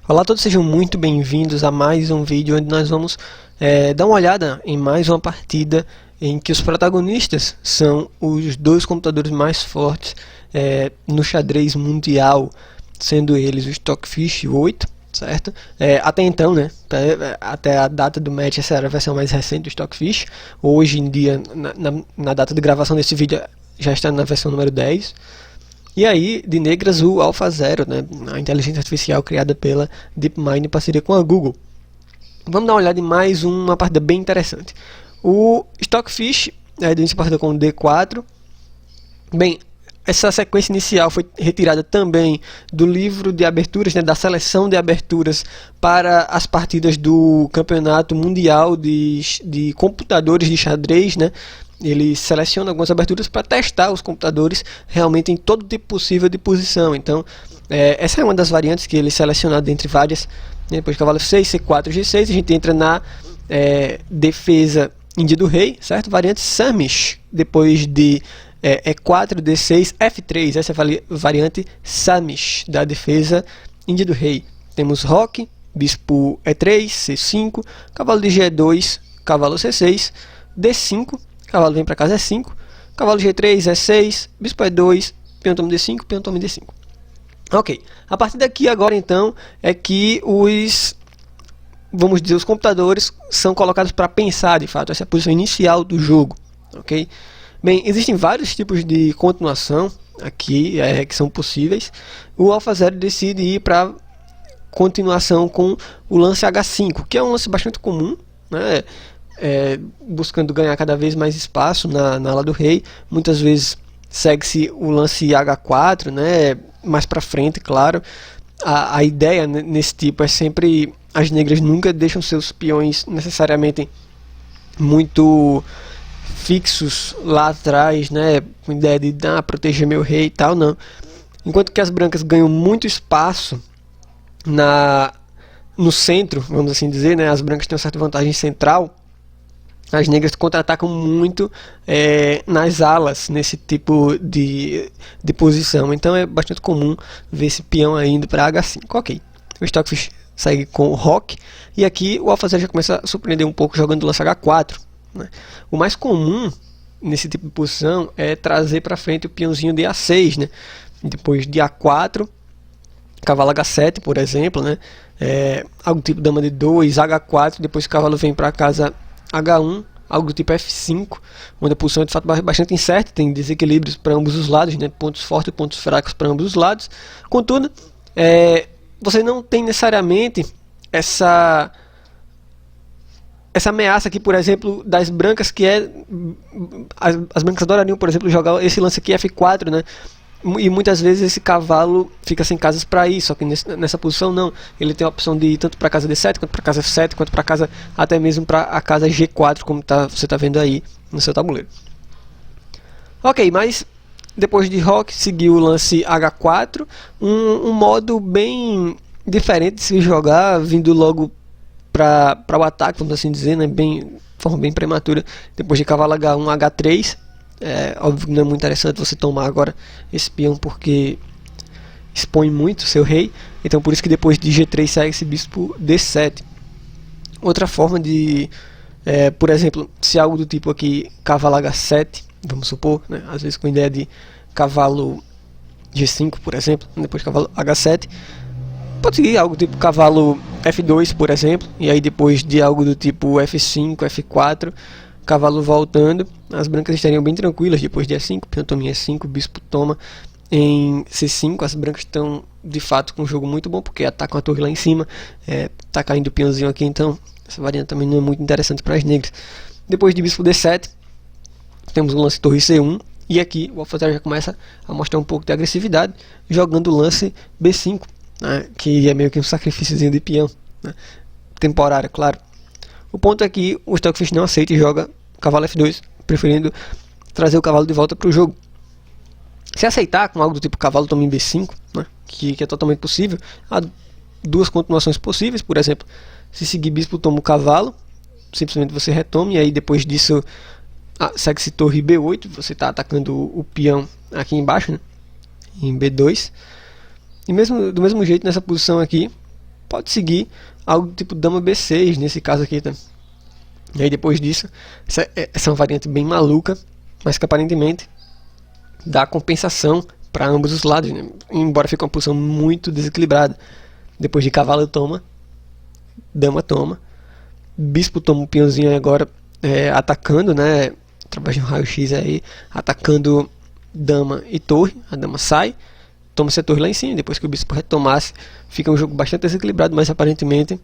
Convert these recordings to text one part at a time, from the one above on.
Olá a todos, sejam muito bem-vindos a mais um vídeo onde nós vamos dar uma olhada em mais uma partida em que os protagonistas são os dois computadores mais fortes no xadrez mundial, sendo eles o Stockfish 8, certo? Até então, né, até a data do match, essa era a versão mais recente do Stockfish. Hoje em dia, na data de gravação desse vídeo, já está na versão número 10. E aí, de negras, o AlphaZero, né, a inteligência artificial criada pela DeepMind em parceria com a Google. Vamos dar uma olhada em mais uma partida bem interessante. O Stockfish inicia a partida com o D4. Bem, essa sequência inicial foi retirada também do livro de aberturas, né, da seleção de aberturas para as partidas do Campeonato Mundial de Computadores de Xadrez, né? Ele seleciona algumas aberturas para testar os computadores realmente em todo tipo possível de posição. Então, essa é uma das variantes que ele seleciona dentre várias. Depois de cavalo 6, C4, G6, a gente entra na defesa Índia do Rei, certo? Variante Samish, depois de E4, D6, F3. Essa é a variante Samish da defesa Índia do Rei. Temos Roque, Bispo E3, C5, cavalo de G2, cavalo C6, D5. Cavalo vem para casa E5, cavalo G3, E6, bispo E2, peão toma D5, peão toma D5. Ok, a partir daqui agora então é que os computadores são colocados para pensar de fato, essa é a posição inicial do jogo. Ok, bem, existem vários tipos de continuação aqui que são possíveis. O AlphaZero decide ir para continuação com o lance H5, que é um lance bastante comum, né? Buscando ganhar cada vez mais espaço na ala do rei. Muitas vezes segue-se o lance H4, né, mais para frente, claro. A ideia nesse tipo é sempre, as negras nunca deixam seus peões necessariamente muito fixos lá atrás, né, com a ideia de proteger meu rei e tal, não. Enquanto que as brancas ganham muito espaço no centro, vamos assim dizer, né, as brancas têm uma certa vantagem central. As negras contra-atacam muito nas alas, nesse tipo de posição. Então é bastante comum ver esse peão indo para H5. Ok, o Stockfish segue com o Roque. E aqui o AlphaZero já começa a surpreender um pouco jogando o lance H4. Né? O mais comum nesse tipo de posição é trazer para frente o peãozinho de A6. Né? Depois de A4, cavalo H7, por exemplo. Né? Algo tipo dama de 2, H4. Depois o cavalo vem para casa H1, algo do tipo F5, onde a posição é de fato bastante incerta, tem desequilíbrios para ambos os lados, né? Pontos fortes e pontos fracos para ambos os lados. Contudo, você não tem necessariamente essa ameaça aqui, por exemplo, das brancas, que as brancas adorariam, por exemplo, jogar esse lance aqui F4, né? E muitas vezes esse cavalo fica sem casas para ir, só que nessa posição não. Ele tem a opção de ir tanto para casa D7, quanto para casa F7, quanto para casa, até mesmo para a casa G4, como você está vendo aí no seu tabuleiro. Ok, mas depois de Roque seguiu o lance H4, um modo bem diferente de se jogar, vindo logo para o ataque, vamos assim dizer, né? De forma bem prematura, depois de cavalo H1, H3. Óbvio que não é muito interessante você tomar agora esse peão, porque expõe muito o seu rei. Então por isso que depois de G3 segue esse bispo D7. Outra forma de, por exemplo, se algo do tipo aqui cavalo H7, vamos supor, né, às vezes com a ideia de cavalo G5, por exemplo, depois cavalo H7, pode seguir algo tipo cavalo F2, por exemplo, e aí depois de algo do tipo F5, F4, cavalo voltando, as brancas estariam bem tranquilas depois de E5, peão toma em E5, bispo toma em C5. As brancas estão de fato com um jogo muito bom, porque atacam a torre lá em cima, tá caindo o peãozinho aqui, então essa variante também não é muito interessante para as negras. Depois de bispo D7, temos o lance torre C1, e aqui o AlphaZero já começa a mostrar um pouco de agressividade, jogando o lance B5, né, que é meio que um sacrifíciozinho de peão, né, temporário, claro. O ponto é que o Stockfish não aceita e joga cavalo F2, preferindo trazer o cavalo de volta para o jogo. Se aceitar com algo do tipo cavalo toma em B5, né, que é totalmente possível, há duas continuações possíveis. Por exemplo, se seguir bispo toma o cavalo, simplesmente você retoma, e aí depois disso segue-se torre B8, você está atacando o peão aqui embaixo, né, em B2. E do mesmo jeito nessa posição aqui, pode seguir algo do tipo dama B6 nesse caso aqui, tá? E aí depois disso, essa é uma variante bem maluca, mas que aparentemente dá compensação para ambos os lados, né? Embora fique uma posição muito desequilibrada. Depois de cavalo toma, dama toma, bispo toma um peãozinho agora atacando, né? Através de um raio-x aí, atacando dama e torre. A dama sai, toma-se a torre lá em cima. Depois que o bispo retomasse, fica um jogo bastante desequilibrado, mas aparentemente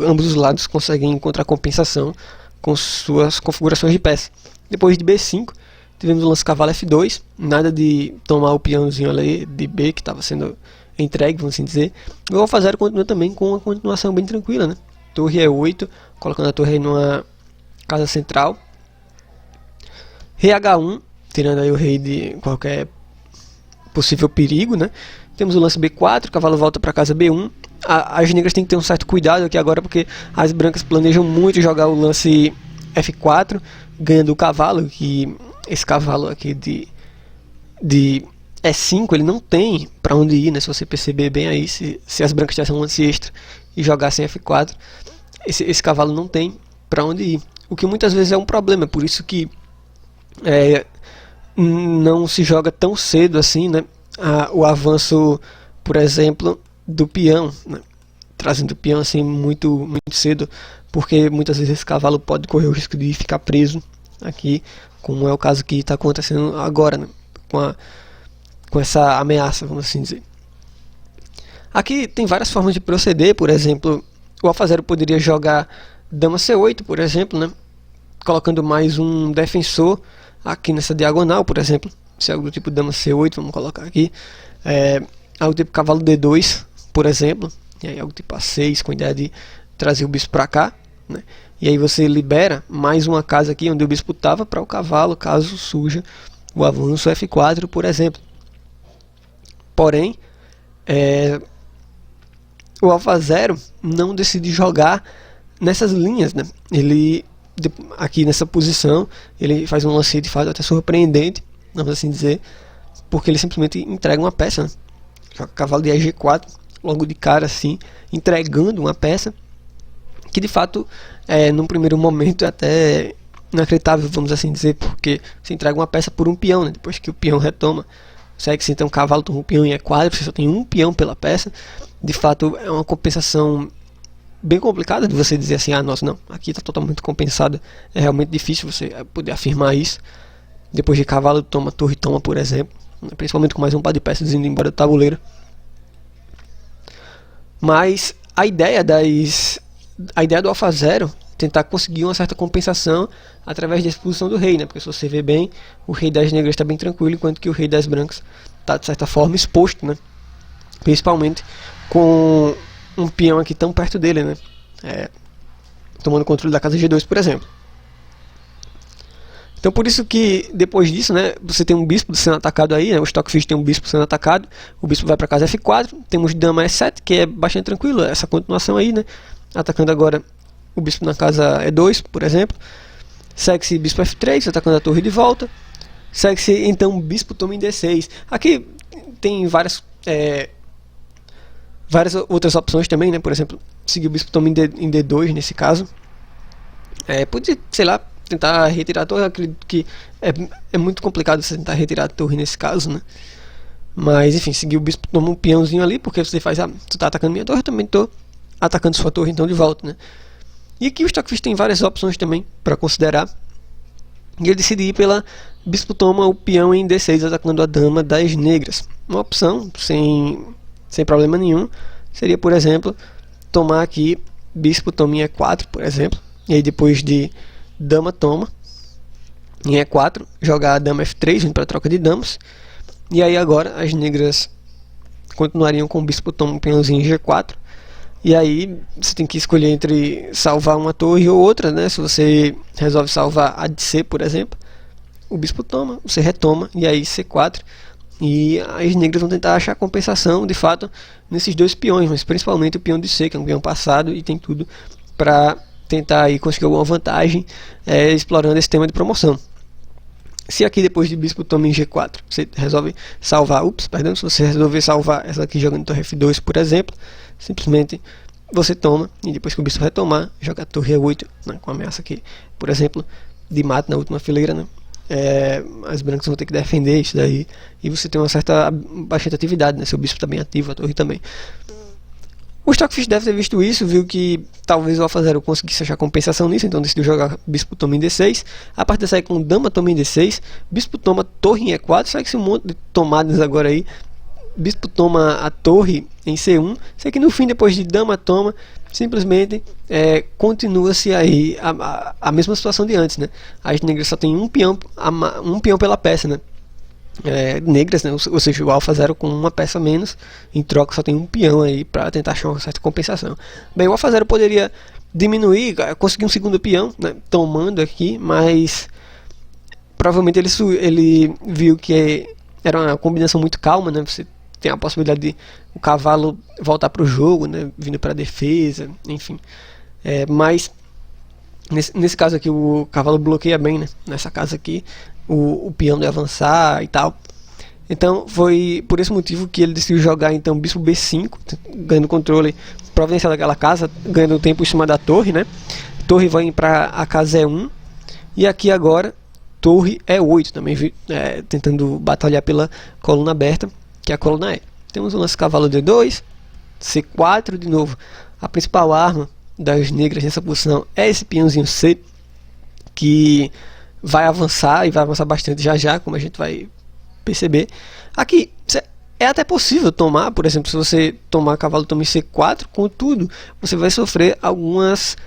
ambos os lados conseguem encontrar compensação com suas configurações de peça. Depois de B5, tivemos o lance cavalo F2, nada de tomar o peãozinho ali de B que estava sendo entregue, vamos assim dizer. O Alfa Zero continua também com uma continuação bem tranquila, né? Torre E8, colocando a torre aí numa casa central. Rei H1, tirando aí o rei de qualquer possível perigo, né? Temos o lance B4, o cavalo volta para casa B1. As negras têm que ter um certo cuidado aqui agora, porque as brancas planejam muito jogar o lance F4, ganhando o cavalo, que esse cavalo aqui de E5, ele não tem para onde ir, né? Se você perceber bem aí, se as brancas tivessem um lance extra e jogassem F4, esse cavalo não tem para onde ir, o que muitas vezes é um problema. Por isso que não se joga tão cedo assim, né? O avanço, por exemplo, do peão, né? Trazendo o peão assim muito cedo, porque muitas vezes esse cavalo pode correr o risco de ficar preso aqui, como é o caso que está acontecendo agora, né? Com essa ameaça, vamos assim dizer. Aqui tem várias formas de proceder. Por exemplo, o Alfa Zero poderia jogar dama C8, por exemplo, né? Colocando mais um defensor aqui nessa diagonal, por exemplo. Se é algo do tipo dama C8, vamos colocar aqui. Algo tipo cavalo D2, por exemplo. E aí algo tipo A6, com a ideia de trazer o bispo para cá, né? E aí você libera mais uma casa aqui onde o bispo estava para o cavalo, caso surja o avanço F4, por exemplo. Porém, o Alfa Zero não decide jogar nessas linhas, né? Ele, aqui nessa posição, ele faz um lance de fato até surpreendente, vamos assim dizer, porque ele simplesmente entrega uma peça, né? Joga cavalo de G4 logo de cara assim, entregando uma peça que de fato num primeiro momento é até inacreditável, vamos assim dizer, porque você entrega uma peça por um peão, né? Depois que o peão retoma, segue-se então cavalo toma um peão em E4, você só tem um peão pela peça. De fato é uma compensação bem complicada de você dizer assim, nossa, não, aqui está totalmente compensada. É realmente difícil você poder afirmar isso depois de cavalo toma, torre toma, por exemplo, principalmente com mais um par de peças indo embora do tabuleiro. Mas a ideia do Alfa Zero tentar conseguir uma certa compensação através da expulsão do rei, né? Porque se você vê bem, o rei das negras está bem tranquilo, enquanto que o rei das brancas está de certa forma exposto, né? Principalmente com um peão aqui tão perto dele, né? Tomando controle da casa G2, por exemplo. Então por isso que depois disso, né, você tem um bispo sendo atacado aí, né, o Stockfish tem um bispo sendo atacado, o bispo vai para casa F4, temos dama E7, que é bastante tranquilo, essa continuação aí, né, atacando agora o bispo na casa E2, por exemplo. Segue-se bispo F3, atacando a torre de volta. Segue-se então bispo toma em D6. Aqui tem várias outras opções também, né, por exemplo, seguir o bispo toma em D2 nesse caso. Pode, sei lá, tentar retirar a torre. Eu acredito que é muito complicado você tentar retirar a torre nesse caso, né? Mas enfim, seguir o bispo toma um peãozinho ali, porque você faz, tu tá atacando minha torre, eu também tô atacando sua torre então de volta, né? E aqui o Stockfish tem várias opções também para considerar. E ele decide ir pela bispo toma o peão em D6, atacando a dama das negras. Uma opção sem problema nenhum seria, por exemplo, tomar aqui bispo toma em E4, por exemplo. E aí depois de dama toma em E4, jogar a dama F3 indo para troca de damas. E aí agora as negras continuariam com o bispo toma um peãozinho em G4. E aí você tem que escolher entre salvar uma torre ou outra, né? Se você resolve salvar a de C, por exemplo, o bispo toma, você retoma, e aí C4. E as negras vão tentar achar compensação, de fato, nesses dois peões, mas principalmente o peão de C, que é um peão passado e tem tudo para tentar aí conseguir alguma vantagem explorando esse tema de promoção. Se aqui depois de bispo toma em G4, você resolve salvar, se você resolver salvar essa aqui jogando torre F2, por exemplo, simplesmente você toma, e depois que o bispo retomar, joga a torre E8, né, com ameaça aqui, por exemplo, de mate na última fileira, né? As brancas vão ter que defender isso daí, e você tem uma certa bastante atividade, né? Seu bispo está bem ativo, a torre também. O Stockfish deve ter visto isso, viu que talvez o AlphaZero conseguisse achar compensação nisso, então decidiu jogar bispo toma em D6. A partir sair com dama toma em D6, bispo toma torre em E4, sai que um monte de tomadas agora aí. Bispo toma a torre em C1, sei que no fim, depois de dama toma, simplesmente continua-se aí a mesma situação de antes, né? As negras só tem um peão pela peça, né? Negras, né? Ou seja, o AlphaZero com uma peça a menos, em troca só tem um peão aí para tentar achar uma certa compensação. Bem, o AlphaZero poderia diminuir, conseguir um segundo peão, né? Tomando aqui, mas provavelmente ele viu que era uma combinação muito calma, né? Você tem a possibilidade de o cavalo voltar para o jogo, né? Vindo para a defesa, enfim. Mas nesse caso aqui o cavalo bloqueia bem, né? Nessa casa aqui o peão não ia avançar e tal. Então foi por esse motivo que ele decidiu jogar então bispo B5, ganhando controle providencial daquela casa, ganhando tempo em cima da torre, né? Torre vai para a casa E1 e aqui agora torre E8 também, tentando batalhar pela coluna aberta, que é a coluna E. Temos o lance cavalo D2, C4 de novo. A principal arma das negras nessa posição é esse peãozinho C, que vai avançar e vai avançar bastante já, como a gente vai perceber. Aqui é até possível tomar, por exemplo, se você tomar cavalo toma em C4, contudo, você vai sofrer algumas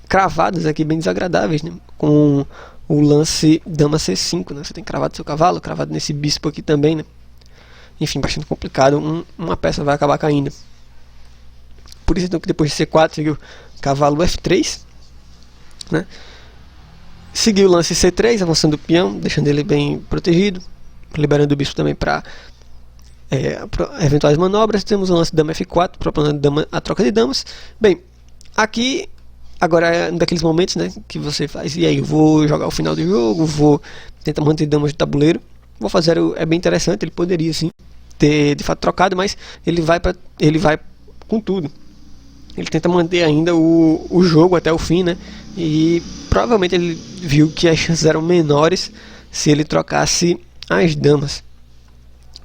cravadas aqui bem desagradáveis, né? Com o lance dama C5, né? Você tem cravado seu cavalo, cravado nesse bispo aqui também, né? Enfim, bastante complicado, uma peça vai acabar caindo. Por isso então que depois de C4 seguiu cavalo F3, né? Seguiu o lance C3, avançando o peão, deixando ele bem protegido, liberando o bispo também para eventuais manobras. Temos o lance dama F4, proporcionando a troca de damas. Bem, aqui agora é um daqueles momentos, né, que você faz, e aí eu vou jogar o final do jogo, vou tentar manter damas de tabuleiro. Vou fazer, é bem interessante, ele poderia sim ter de fato trocado, mas ele vai com tudo. Ele tenta manter ainda o jogo até o fim, né? E provavelmente ele viu que as chances eram menores se ele trocasse as damas.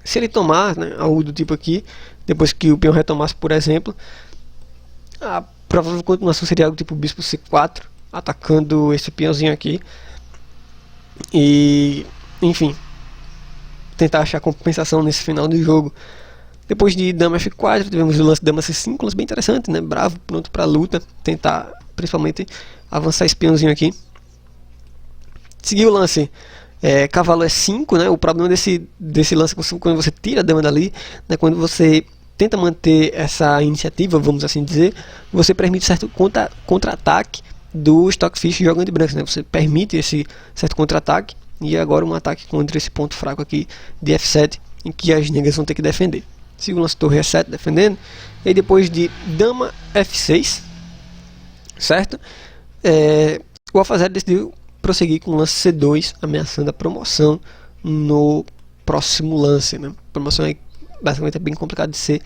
Se ele tomar, né, algo do tipo aqui, depois que o peão retomasse, por exemplo, a provável continuação seria algo tipo bispo C4, atacando esse peãozinho aqui. E, enfim, tentar achar compensação nesse final do jogo. Depois de dama F4, tivemos o lance dama C5, lance bem interessante, né? Bravo, pronto para a luta, tentar principalmente avançar esse peãozinho aqui. Seguiu o lance cavalo E5, né? O problema desse lance quando você tira a dama dali, né? Quando você tenta manter essa iniciativa, vamos assim dizer, você permite certo contra-ataque do Stockfish jogando de brancos, né? Você permite esse certo contra-ataque e agora um ataque contra esse ponto fraco aqui de F7, em que as negras vão ter que defender. Segundo lance torre E7 defendendo, e depois de dama F6, certo? O AlphaZero decidiu prosseguir com o lance C2, ameaçando a promoção no próximo lance, né? A promoção basicamente é bem complicado de ser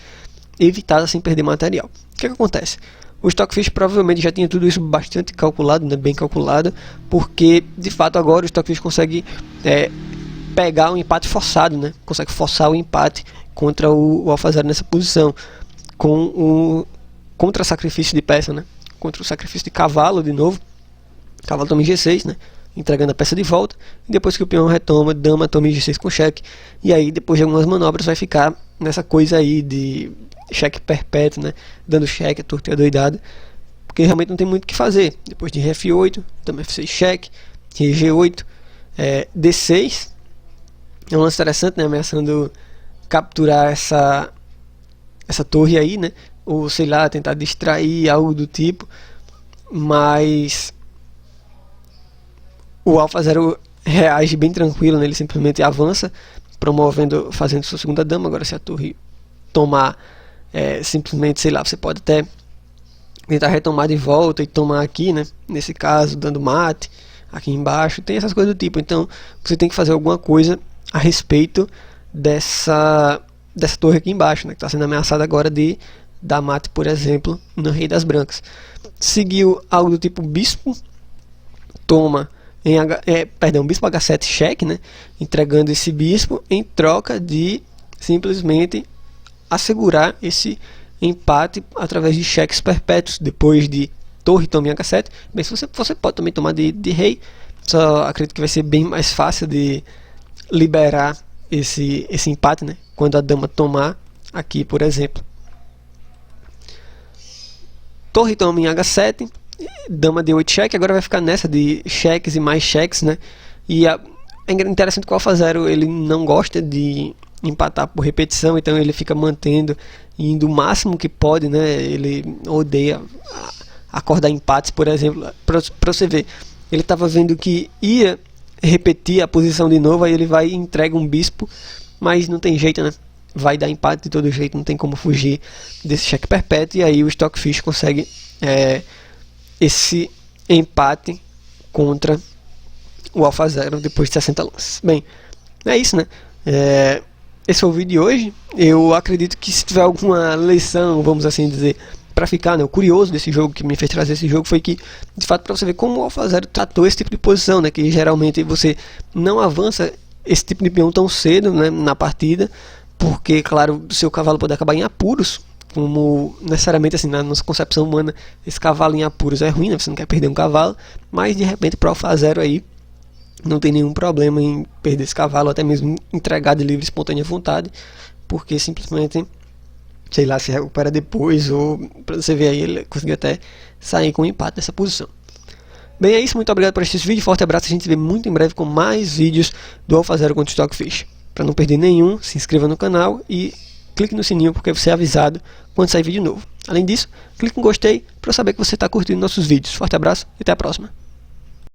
evitada sem perder material. O que acontece? O Stockfish provavelmente já tinha tudo isso bastante calculado, né? Bem calculado, porque de fato agora o Stockfish consegue pegar um empate forçado, né? Consegue forçar o empate contra o AlphaZero nessa posição, com o contra-sacrifício de peça, né? Contra o sacrifício de cavalo de novo. Cavalo toma em G6, né? Entregando a peça de volta. E depois que o peão retoma, dama toma em G6 com cheque. E aí, depois de algumas manobras, vai ficar nessa coisa aí de cheque perpétuo, né? Dando cheque, a torta doidada. Porque realmente não tem muito o que fazer. Depois de F8, dama F6 cheque, G8, D6. É um lance interessante, né? Ameaçando capturar essa torre aí, né? Ou sei lá, tentar distrair, algo do tipo. Mas o AlphaZero reage bem tranquilo, né? Ele simplesmente avança, fazendo sua segunda dama. Agora se a torre tomar, simplesmente, sei lá, você pode até tentar retomar de volta e tomar aqui, né? Nesse caso, dando mate. aqui embaixo, tem essas coisas do tipo. Então você tem que fazer alguma coisa a respeito dessa torre aqui embaixo, né, que está sendo ameaçada agora de dar mate, por exemplo, no rei das brancas. Seguiu algo do tipo bispo toma bispo H7 cheque, né, entregando esse bispo em troca de simplesmente assegurar esse empate através de cheques perpétuos. Depois de torre toma em H7, bem, se você pode também tomar de rei, só acredito que vai ser bem mais fácil de liberar esse empate, né, quando a dama tomar aqui, por exemplo. Torre toma em H7, dama D8 cheque, agora vai ficar nessa de cheques e mais cheques, né? E é interessante que o AlphaZero ele não gosta de empatar por repetição, então ele fica mantendo e indo o máximo que pode, né? Ele odeia acordar empates, por exemplo. Para você ver, ele estava vendo que ia repetir a posição de novo, aí ele vai e entrega um bispo, mas não tem jeito, né? Vai dar empate de todo jeito, não tem como fugir desse cheque perpétuo, e aí o Stockfish consegue esse empate contra o AlphaZero depois de 60 lances. Bem, é isso, né? Esse foi o vídeo de hoje. Eu acredito que se tiver alguma lição, vamos assim dizer, para ficar, né, o curioso desse jogo que me fez trazer esse jogo foi que, de fato, para você ver como o AlphaZero tratou esse tipo de posição, né, que geralmente você não avança esse tipo de peão tão cedo, né, na partida, porque, claro, o seu cavalo pode acabar em apuros, como necessariamente assim, na nossa concepção humana, esse cavalo em apuros é ruim, né? Você não quer perder um cavalo, mas de repente para o AlphaZero aí não tem nenhum problema em perder esse cavalo, até mesmo entregar de livre e espontânea vontade, porque simplesmente, sei lá, se recupera depois, ou para você ver aí, ele conseguiu até sair com um empate dessa posição. Bem, é isso, muito obrigado por assistir esse vídeo, forte abraço, a gente se vê muito em breve com mais vídeos do AlphaZero contra o Stockfish. Para não perder nenhum, se inscreva no canal e clique no sininho porque você é avisado quando sair vídeo novo. Além disso, clique no gostei para saber que você está curtindo nossos vídeos. Forte abraço e até a próxima.